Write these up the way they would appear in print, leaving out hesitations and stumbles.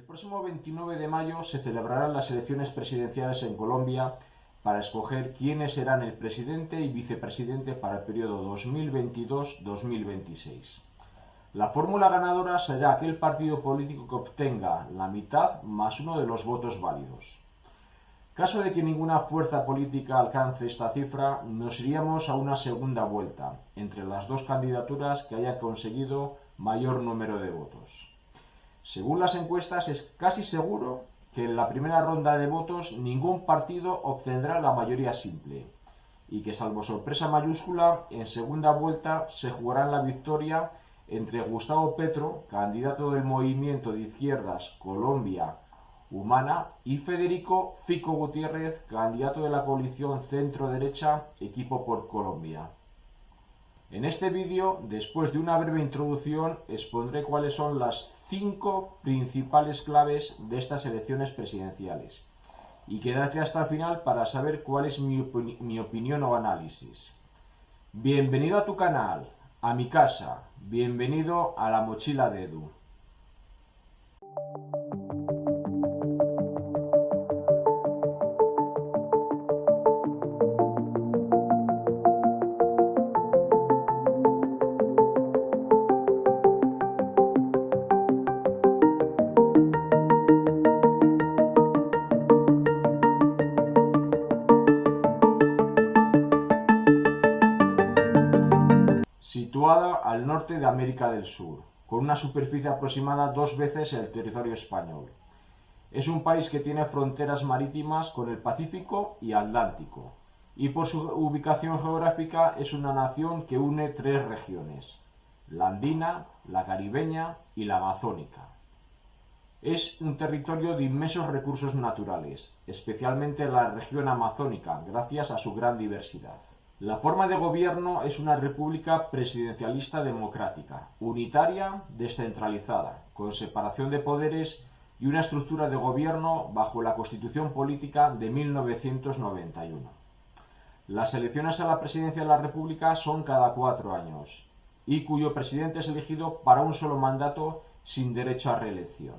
próximo 29 de mayo se celebrarán las elecciones presidenciales en Colombia para escoger quiénes serán el presidente y vicepresidente para el periodo 2022-2026. La fórmula ganadora será aquel partido político que obtenga la mitad más uno de los votos válidos. Caso de que ninguna fuerza política alcance esta cifra, nos iríamos a una segunda vuelta entre las dos candidaturas que hayan conseguido mayor número de votos. Según las encuestas, es casi seguro que en la primera ronda de votos ningún partido obtendrá la mayoría simple y que, salvo sorpresa mayúscula, en segunda vuelta se jugará la victoria entre Gustavo Petro, candidato del movimiento de izquierdas Colombia Humana, y Federico Fico Gutiérrez, candidato de la coalición centro-derecha Equipo por Colombia. En este vídeo, después de una breve introducción, expondré cuáles son las 5 principales claves de estas elecciones presidenciales. Y quédate hasta el final para saber cuál es mi opinión o análisis. Bienvenido a tu canal, a mi casa, bienvenido a la mochila de Edu. Situada al norte de América del Sur, con una superficie aproximada 2 veces el territorio español. Es un país que tiene fronteras marítimas con el Pacífico y Atlántico, y por su ubicación geográfica es una nación que une 3 regiones: la andina, la caribeña y la amazónica. Es un territorio de inmensos recursos naturales, especialmente la región amazónica, gracias a su gran diversidad. La forma de gobierno es una república presidencialista democrática, unitaria, descentralizada, con separación de poderes y una estructura de gobierno bajo la Constitución Política de 1991. Las elecciones a la presidencia de la República son cada 4 años, y cuyo presidente es elegido para un solo mandato sin derecho a reelección.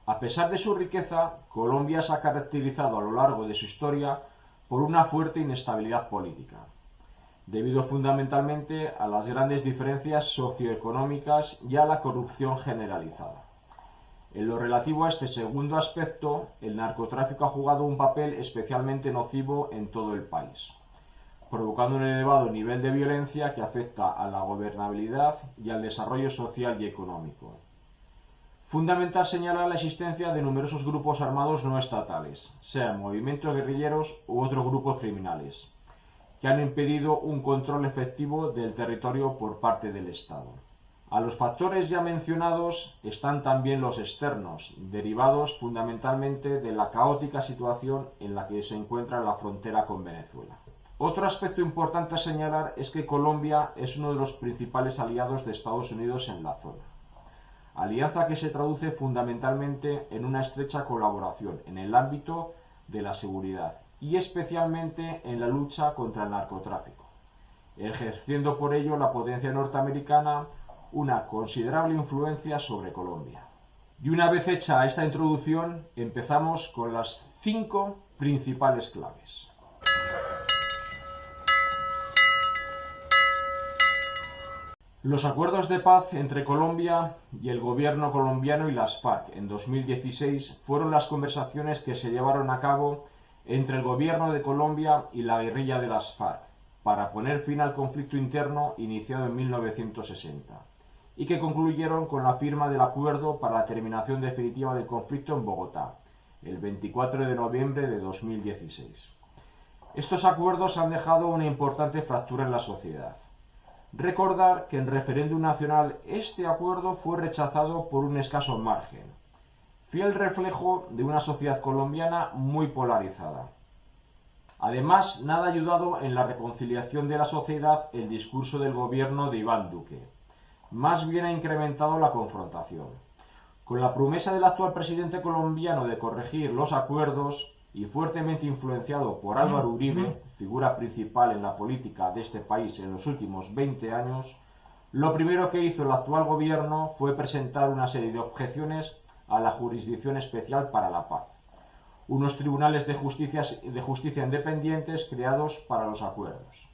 A pesar de su riqueza, Colombia se ha caracterizado a lo largo de su historia por una fuerte inestabilidad política, debido fundamentalmente a las grandes diferencias socioeconómicas y a la corrupción generalizada. En lo relativo a este segundo aspecto, el narcotráfico ha jugado un papel especialmente nocivo en todo el país, provocando un elevado nivel de violencia que afecta a la gobernabilidad y al desarrollo social y económico. Fundamental señalar la existencia de numerosos grupos armados no estatales, sean movimientos guerrilleros u otros grupos criminales, que han impedido un control efectivo del territorio por parte del Estado. A los factores ya mencionados están también los externos, derivados fundamentalmente de la caótica situación en la que se encuentra la frontera con Venezuela. Otro aspecto importante a señalar es que Colombia es uno de los principales aliados de Estados Unidos en la zona. Alianza que se traduce fundamentalmente en una estrecha colaboración en el ámbito de la seguridad y especialmente en la lucha contra el narcotráfico, ejerciendo por ello la potencia norteamericana una considerable influencia sobre Colombia. Y una vez hecha esta introducción, empezamos con las 5 principales claves. Los acuerdos de paz entre Colombia y el gobierno colombiano y las FARC en 2016 fueron las conversaciones que se llevaron a cabo entre el gobierno de Colombia y la guerrilla de las FARC para poner fin al conflicto interno iniciado en 1960 y que concluyeron con la firma del acuerdo para la terminación definitiva del conflicto en Bogotá, el 24 de noviembre de 2016. Estos acuerdos han dejado una importante fractura en la sociedad. Recordar que en referéndum nacional este acuerdo fue rechazado por un escaso margen, fiel reflejo de una sociedad colombiana muy polarizada. Además, nada ha ayudado en la reconciliación de la sociedad el discurso del gobierno de Iván Duque. Más bien ha incrementado la confrontación. Con la promesa del actual presidente colombiano de corregir los acuerdos y fuertemente influenciado por Álvaro Uribe, figura principal en la política de este país en los últimos 20 años, lo primero que hizo el actual gobierno fue presentar una serie de objeciones a la Jurisdicción Especial para la Paz, unos tribunales de justicia independientes creados para los acuerdos.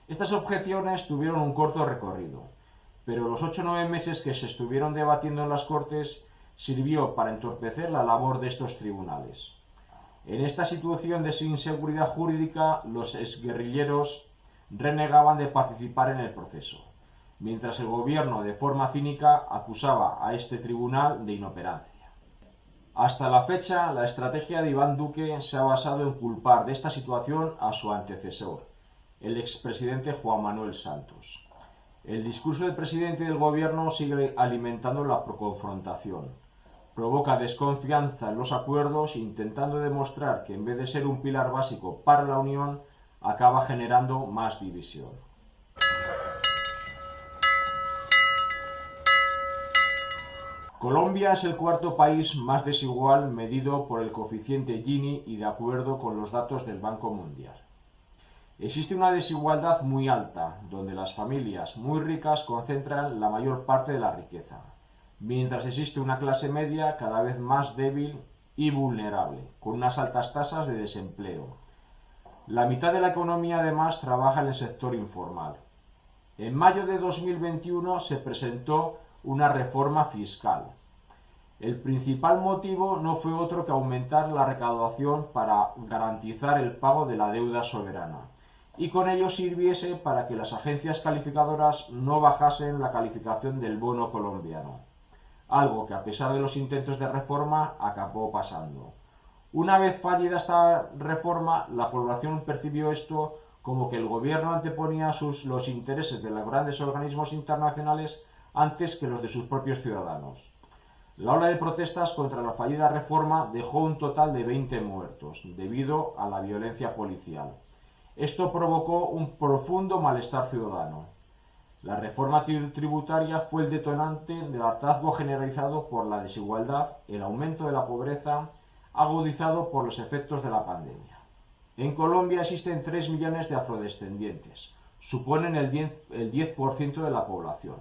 Estas objeciones tuvieron un corto recorrido, pero los 8 o 9 meses que se estuvieron debatiendo en las Cortes sirvió para entorpecer la labor de estos tribunales. En esta situación de inseguridad jurídica, los exguerrilleros renegaban de participar en el proceso, mientras el gobierno de forma cínica acusaba a este tribunal de inoperancia. Hasta la fecha, la estrategia de Iván Duque se ha basado en culpar de esta situación a su antecesor, el expresidente Juan Manuel Santos. El discurso del presidente y del gobierno sigue alimentando la confrontación. Provoca desconfianza en los acuerdos, intentando demostrar que en vez de ser un pilar básico para la Unión, acaba generando más división. Colombia es el cuarto país más desigual medido por el coeficiente Gini y de acuerdo con los datos del Banco Mundial. Existe una desigualdad muy alta, donde las familias muy ricas concentran la mayor parte de la riqueza, mientras existe una clase media cada vez más débil y vulnerable, con unas altas tasas de desempleo. La mitad de la economía además trabaja en el sector informal. En mayo de 2021 se presentó una reforma fiscal. El principal motivo no fue otro que aumentar la recaudación para garantizar el pago de la deuda soberana, y con ello sirviese para que las agencias calificadoras no bajasen la calificación del bono colombiano, algo que a pesar de los intentos de reforma acabó pasando. Una vez fallida esta reforma, la población percibió esto como que el gobierno anteponía los intereses de los grandes organismos internacionales antes que los de sus propios ciudadanos. La ola de protestas contra la fallida reforma dejó un total de 20 muertos, debido a la violencia policial. Esto provocó un profundo malestar ciudadano. La reforma tributaria fue el detonante del hartazgo generalizado por la desigualdad, el aumento de la pobreza, agudizado por los efectos de la pandemia. En Colombia existen 3 millones de afrodescendientes, suponen el 10% de la población.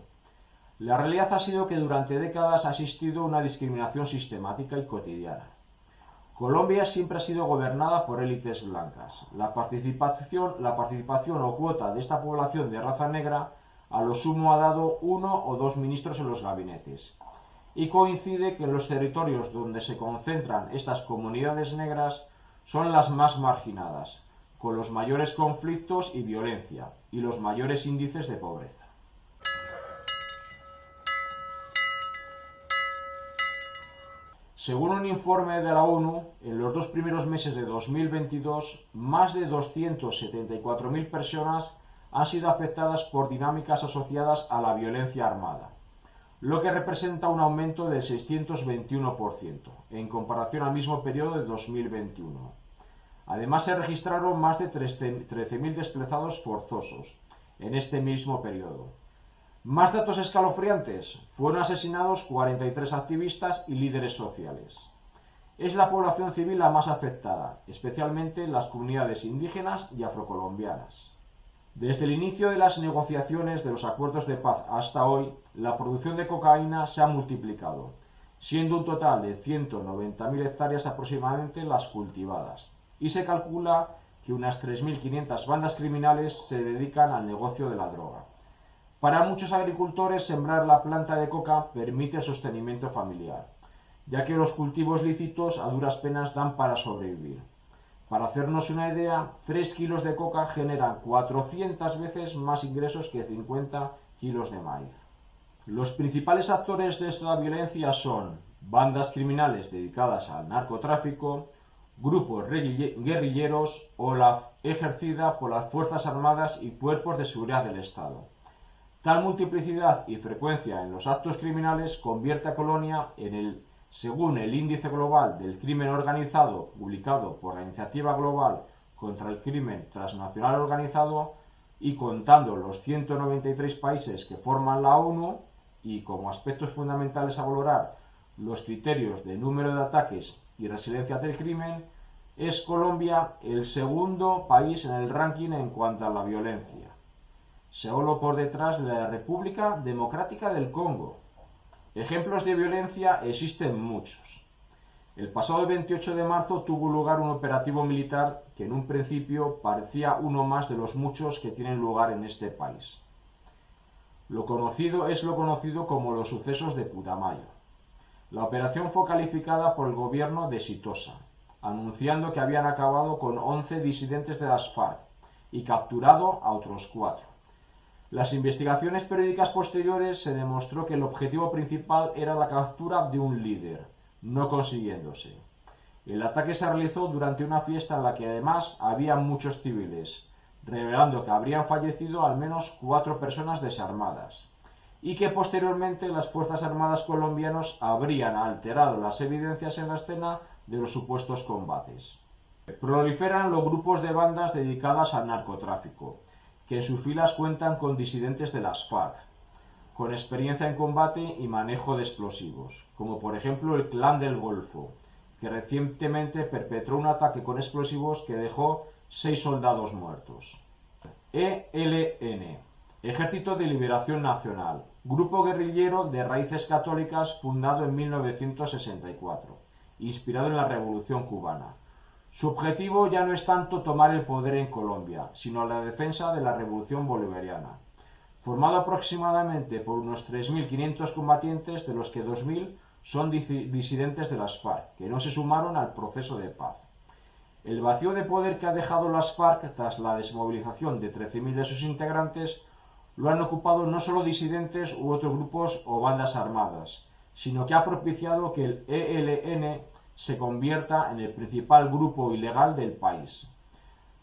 La realidad ha sido que durante décadas ha existido una discriminación sistemática y cotidiana. Colombia siempre ha sido gobernada por élites blancas. La participación o cuota de esta población de raza negra a lo sumo ha dado 1 o 2 ministros en los gabinetes. Y coincide que en los territorios donde se concentran estas comunidades negras son las más marginadas, con los mayores conflictos y violencia, y los mayores índices de pobreza. Según un informe de la ONU, en los 2 primeros meses de 2022, más de 274.000 personas han sido afectadas por dinámicas asociadas a la violencia armada, lo que representa un aumento del 621% en comparación al mismo periodo de 2021. Además, se registraron más de 13.000 desplazados forzosos en este mismo periodo. Más datos escalofriantes. Fueron asesinados 43 activistas y líderes sociales. Es la población civil la más afectada, especialmente las comunidades indígenas y afrocolombianas. Desde el inicio de las negociaciones de los acuerdos de paz hasta hoy, la producción de cocaína se ha multiplicado, siendo un total de 190.000 hectáreas aproximadamente las cultivadas, y se calcula que unas 3.500 bandas criminales se dedican al negocio de la droga. Para muchos agricultores, sembrar la planta de coca permite el sostenimiento familiar, ya que los cultivos lícitos a duras penas dan para sobrevivir. Para hacernos una idea, 3 kilos de coca generan 400 veces más ingresos que 50 kilos de maíz. Los principales actores de esta violencia son bandas criminales dedicadas al narcotráfico, grupos guerrilleros o la ejercida por las Fuerzas Armadas y cuerpos de seguridad del Estado. Tal multiplicidad y frecuencia en los actos criminales convierte a Colombia según el Índice Global del Crimen Organizado publicado por la Iniciativa Global contra el Crimen Transnacional Organizado y contando los 193 países que forman la ONU y como aspectos fundamentales a valorar los criterios de número de ataques y resiliencia del crimen, es Colombia el segundo país en el ranking en cuanto a la violencia, solo por detrás de la República Democrática del Congo. Ejemplos de violencia existen muchos. El pasado 28 de marzo tuvo lugar un operativo militar que en un principio parecía uno más de los muchos que tienen lugar en este país. Lo conocido como los sucesos de Putumayo. La operación fue calificada por el gobierno de exitosa, anunciando que habían acabado con 11 disidentes de las FARC y capturado a otros 4. Las investigaciones periódicas posteriores se demostró que el objetivo principal era la captura de un líder, no consiguiéndose. El ataque se realizó durante una fiesta en la que además había muchos civiles, revelando que habrían fallecido al menos 4 personas desarmadas, y que posteriormente las Fuerzas Armadas colombianas habrían alterado las evidencias en la escena de los supuestos combates. Proliferan los grupos de bandas dedicadas al narcotráfico, que en sus filas cuentan con disidentes de las FARC, con experiencia en combate y manejo de explosivos, como por ejemplo el Clan del Golfo, que recientemente perpetró un ataque con explosivos que dejó 6 soldados muertos. ELN, Ejército de Liberación Nacional, grupo guerrillero de raíces católicas fundado en 1964, inspirado en la Revolución Cubana. Su objetivo ya no es tanto tomar el poder en Colombia, sino la defensa de la Revolución Bolivariana. Formado aproximadamente por unos 3.500 combatientes, de los que 2.000 son disidentes de las FARC, que no se sumaron al proceso de paz. El vacío de poder que ha dejado las FARC tras la desmovilización de 13.000 de sus integrantes lo han ocupado no solo disidentes u otros grupos o bandas armadas, sino que ha propiciado que el ELN se convierta en el principal grupo ilegal del país,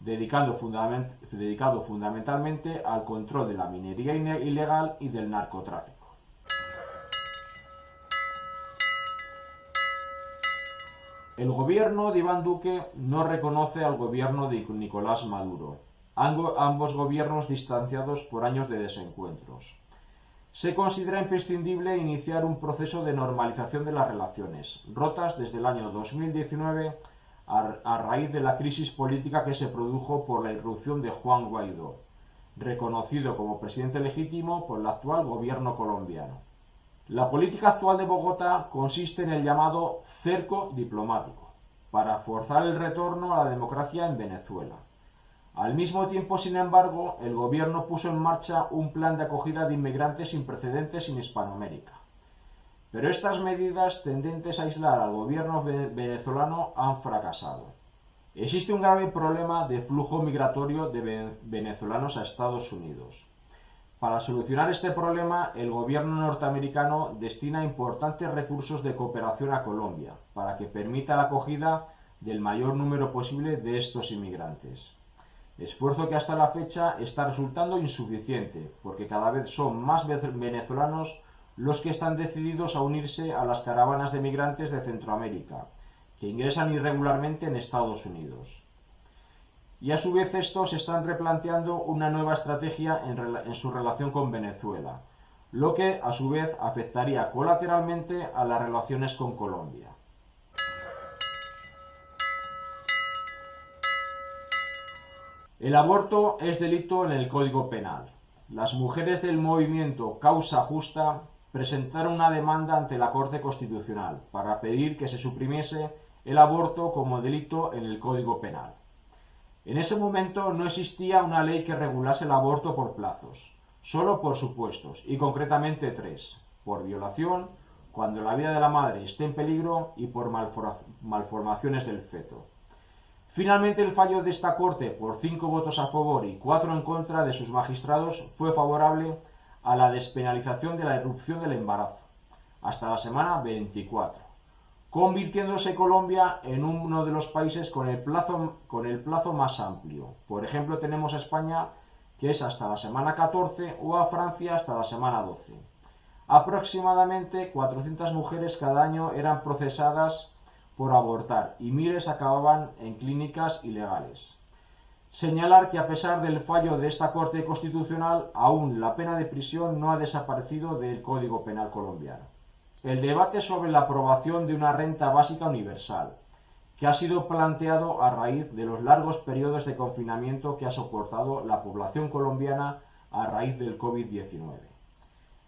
dedicado fundamentalmente al control de la minería ilegal y del narcotráfico. El gobierno de Iván Duque no reconoce al gobierno de Nicolás Maduro, ambos gobiernos distanciados por años de desencuentros. Se considera imprescindible iniciar un proceso de normalización de las relaciones, rotas desde el año 2019 a raíz de la crisis política que se produjo por la irrupción de Juan Guaidó, reconocido como presidente legítimo por el actual gobierno colombiano. La política actual de Bogotá consiste en el llamado cerco diplomático, para forzar el retorno a la democracia en Venezuela. Al mismo tiempo, sin embargo, el gobierno puso en marcha un plan de acogida de inmigrantes sin precedentes en Hispanoamérica. Pero estas medidas tendentes a aislar al gobierno venezolano han fracasado. Existe un grave problema de flujo migratorio de venezolanos a Estados Unidos. Para solucionar este problema, el gobierno norteamericano destina importantes recursos de cooperación a Colombia, para que permita la acogida del mayor número posible de estos inmigrantes. Esfuerzo que hasta la fecha está resultando insuficiente, porque cada vez son más venezolanos los que están decididos a unirse a las caravanas de migrantes de Centroamérica, que ingresan irregularmente en Estados Unidos. Y a su vez estos están replanteando una nueva estrategia en su relación con Venezuela, lo que a su vez afectaría colateralmente a las relaciones con Colombia. El aborto es delito en el Código Penal. Las mujeres del movimiento Causa Justa presentaron una demanda ante la Corte Constitucional para pedir que se suprimiese el aborto como delito en el Código Penal. En ese momento no existía una ley que regulase el aborto por plazos, solo por supuestos, y concretamente 3: por violación, cuando la vida de la madre esté en peligro, y por malformaciones del feto. Finalmente, el fallo de esta Corte, por 5 votos a favor y 4 en contra de sus magistrados, fue favorable a la despenalización de la interrupción del embarazo, hasta la semana 24. Convirtiéndose Colombia en uno de los países con el plazo más amplio. Por ejemplo, tenemos a España, que es hasta la semana 14, o a Francia hasta la semana 12. Aproximadamente 400 mujeres cada año eran procesadas por abortar y miles acababan en clínicas ilegales. Señalar que a pesar del fallo de esta Corte Constitucional, aún la pena de prisión no ha desaparecido del Código Penal colombiano. El debate sobre la aprobación de una renta básica universal, que ha sido planteado a raíz de los largos periodos de confinamiento que ha soportado la población colombiana a raíz del COVID-19.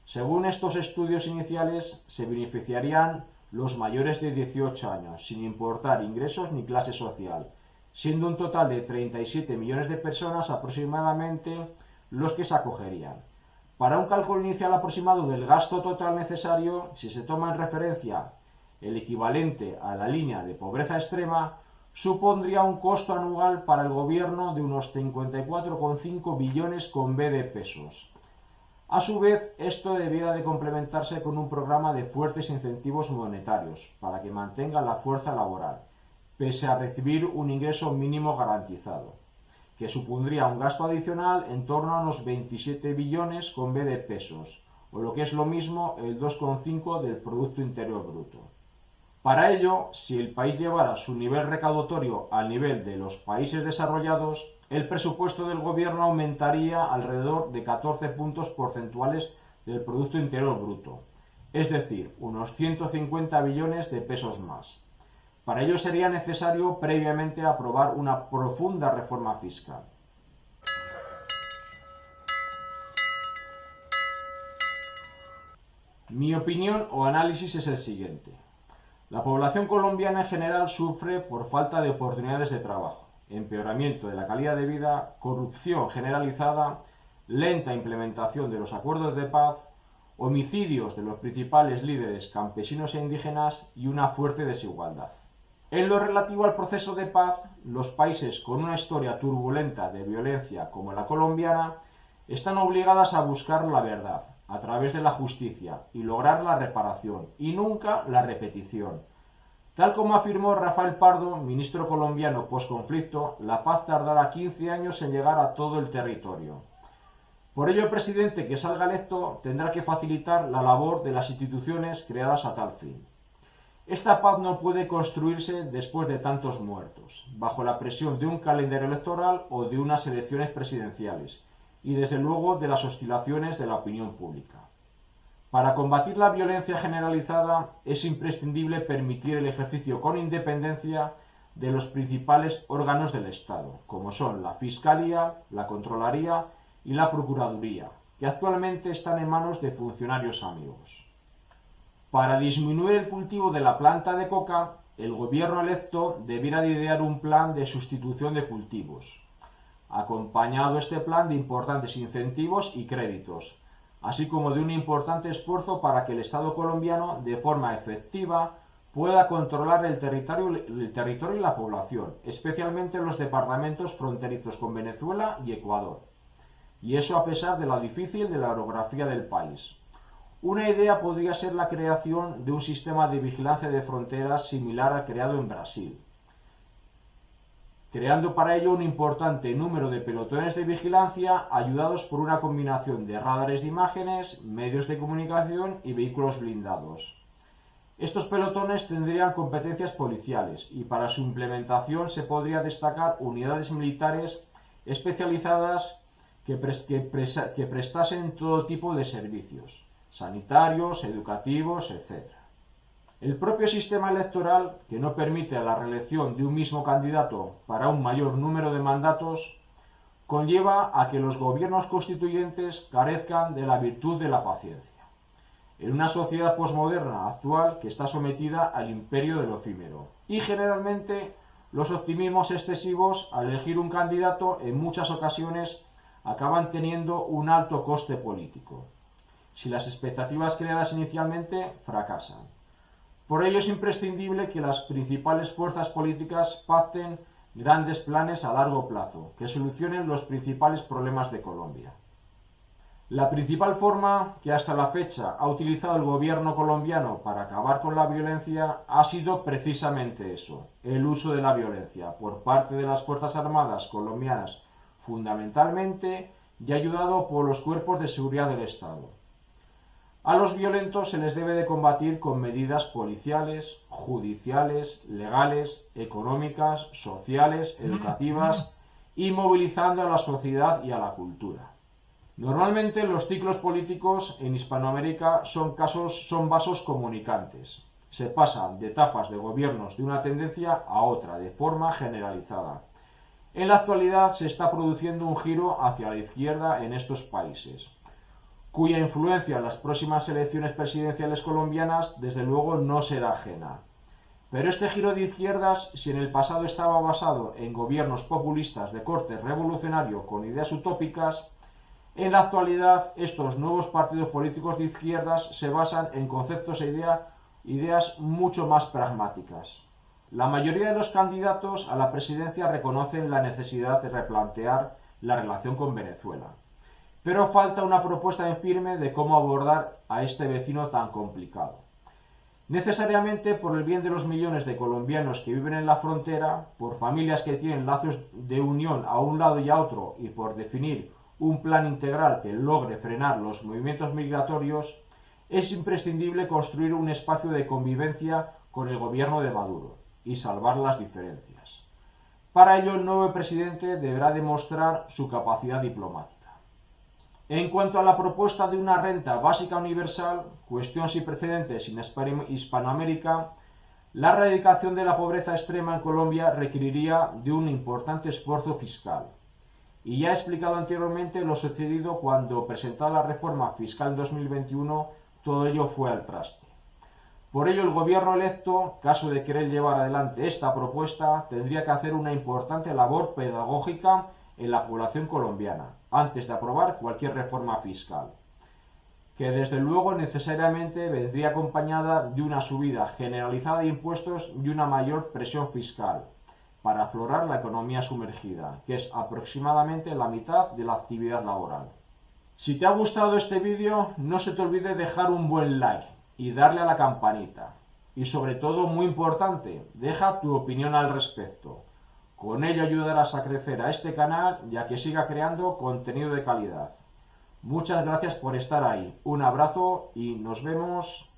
Según estos estudios iniciales, se beneficiarían los mayores de 18 años, sin importar ingresos ni clase social, siendo un total de 37 millones de personas aproximadamente los que se acogerían. Para un cálculo inicial aproximado del gasto total necesario, si se toma en referencia el equivalente a la línea de pobreza extrema, supondría un costo anual para el gobierno de unos 54,5 billones con B de pesos. A su vez, esto debiera de complementarse con un programa de fuertes incentivos monetarios para que mantenga la fuerza laboral, pese a recibir un ingreso mínimo garantizado, que supondría un gasto adicional en torno a unos 27 billones con B de pesos, o lo que es lo mismo el 2,5 del Producto Interior Bruto. Para ello, si el país llevara su nivel recaudatorio al nivel de los países desarrollados, el presupuesto del gobierno aumentaría alrededor de 14 puntos porcentuales del Producto Interior Bruto, es decir, unos 150 billones de pesos más. Para ello sería necesario previamente aprobar una profunda reforma fiscal. Mi opinión o análisis es el siguiente. La población colombiana en general sufre por falta de oportunidades de trabajo, empeoramiento de la calidad de vida, corrupción generalizada, lenta implementación de los acuerdos de paz, homicidios de los principales líderes campesinos e indígenas y una fuerte desigualdad. En lo relativo al proceso de paz, los países con una historia turbulenta de violencia como la colombiana están obligadas a buscar la verdad a través de la justicia y lograr la reparación y nunca la repetición. Tal como afirmó Rafael Pardo, ministro colombiano posconflicto, la paz tardará 15 años en llegar a todo el territorio. Por ello, el presidente que salga electo tendrá que facilitar la labor de las instituciones creadas a tal fin. Esta paz no puede construirse después de tantos muertos, bajo la presión de un calendario electoral o de unas elecciones presidenciales, y desde luego de las oscilaciones de la opinión pública. Para combatir la violencia generalizada es imprescindible permitir el ejercicio con independencia de los principales órganos del Estado, como son la Fiscalía, la Contraloría y la Procuraduría, que actualmente están en manos de funcionarios amigos. Para disminuir el cultivo de la planta de coca, el gobierno electo debiera de idear un plan de sustitución de cultivos, acompañado este plan de importantes incentivos y créditos, así como de un importante esfuerzo para que el Estado colombiano, de forma efectiva, pueda controlar el territorio y la población, especialmente en los departamentos fronterizos con Venezuela y Ecuador. Y eso a pesar de lo difícil de la orografía del país. Una idea podría ser la creación de un sistema de vigilancia de fronteras similar al creado en Brasil, creando para ello un importante número de pelotones de vigilancia ayudados por una combinación de radares de imágenes, medios de comunicación y vehículos blindados. Estos pelotones tendrían competencias policiales y para su implementación se podría destacar unidades militares especializadas que prestasen todo tipo de servicios, sanitarios, educativos, etc. El propio sistema electoral, que no permite la reelección de un mismo candidato para un mayor número de mandatos, conlleva a que los gobiernos constituyentes carezcan de la virtud de la paciencia. En una sociedad posmoderna actual que está sometida al imperio de lo efímero. Y generalmente los optimismos excesivos al elegir un candidato en muchas ocasiones acaban teniendo un alto coste político, si las expectativas creadas inicialmente fracasan. Por ello es imprescindible que las principales fuerzas políticas pacten grandes planes a largo plazo, que solucionen los principales problemas de Colombia. La principal forma que hasta la fecha ha utilizado el gobierno colombiano para acabar con la violencia ha sido precisamente eso, el uso de la violencia por parte de las Fuerzas Armadas colombianas fundamentalmente y ayudado por los cuerpos de seguridad del Estado. A los violentos se les debe de combatir con medidas policiales, judiciales, legales, económicas, sociales, educativas y movilizando a la sociedad y a la cultura. Normalmente los ciclos políticos en Hispanoamérica son vasos comunicantes. Se pasan de etapas de gobiernos de una tendencia a otra de forma generalizada. En la actualidad se está produciendo un giro hacia la izquierda en estos países, cuya influencia en las próximas elecciones presidenciales colombianas desde luego no será ajena. Pero este giro de izquierdas, si en el pasado estaba basado en gobiernos populistas de corte revolucionario con ideas utópicas, en la actualidad estos nuevos partidos políticos de izquierdas se basan en conceptos e ideas mucho más pragmáticas. La mayoría de los candidatos a la presidencia reconocen la necesidad de replantear la relación con Venezuela. Pero falta una propuesta en firme de cómo abordar a este vecino tan complicado. Necesariamente por el bien de los millones de colombianos que viven en la frontera, por familias que tienen lazos de unión a un lado y a otro y por definir un plan integral que logre frenar los movimientos migratorios, es imprescindible construir un espacio de convivencia con el gobierno de Maduro y salvar las diferencias. Para ello, el nuevo presidente deberá demostrar su capacidad diplomática. En cuanto a la propuesta de una renta básica universal, cuestión sin precedentes en Hispanoamérica, la erradicación de la pobreza extrema en Colombia requeriría de un importante esfuerzo fiscal. Y ya he explicado anteriormente lo sucedido cuando presentada la reforma fiscal en 2021, todo ello fue al traste. Por ello, el gobierno electo, caso de querer llevar adelante esta propuesta, tendría que hacer una importante labor pedagógica en la población colombiana, antes de aprobar cualquier reforma fiscal, que desde luego necesariamente vendría acompañada de una subida generalizada de impuestos y una mayor presión fiscal, para aflorar la economía sumergida, que es aproximadamente la mitad de la actividad laboral. Si te ha gustado este vídeo, no se te olvide dejar un buen like y darle a la campanita. Y sobre todo, muy importante, deja tu opinión al respecto. Con ello ayudarás a crecer a este canal y a que siga creando contenido de calidad. Muchas gracias por estar ahí. Un abrazo y nos vemos